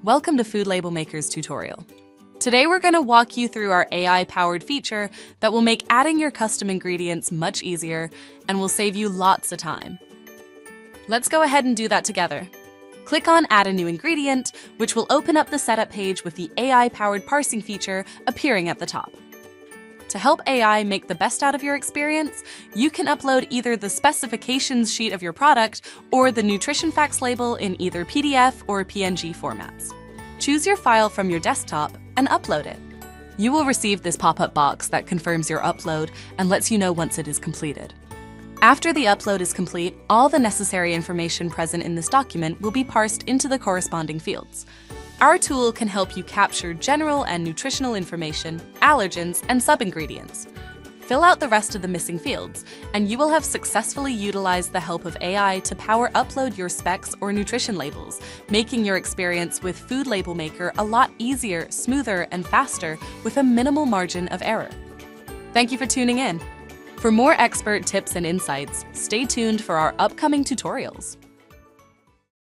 Welcome to FoodLabelMaker's tutorial. Today we're going to walk you through our AI-powered feature that will make adding your custom ingredients much easier and will save you lots of time. Let's go ahead and do that together. Click on Add a new ingredient, which will open up the setup page with the AI-powered parsing feature appearing at the top. To help AI make the best out of your experience, you can upload either the specifications sheet of your product or the nutrition facts label in either PDF or PNG formats. Choose your file from your desktop and upload it. You will receive this pop-up box that confirms your upload and lets you know once it is completed. After the upload is complete, all the necessary information present in this document will be parsed into the corresponding fields. Our tool can help you capture general and nutritional information, allergens, and sub-ingredients. Fill out the rest of the missing fields, and you will have successfully utilized the help of AI to power upload your specs or nutrition labels, making your experience with FoodLabelMaker a lot easier, smoother, and faster with a minimal margin of error. Thank you for tuning in. For more expert tips and insights, stay tuned for our upcoming tutorials.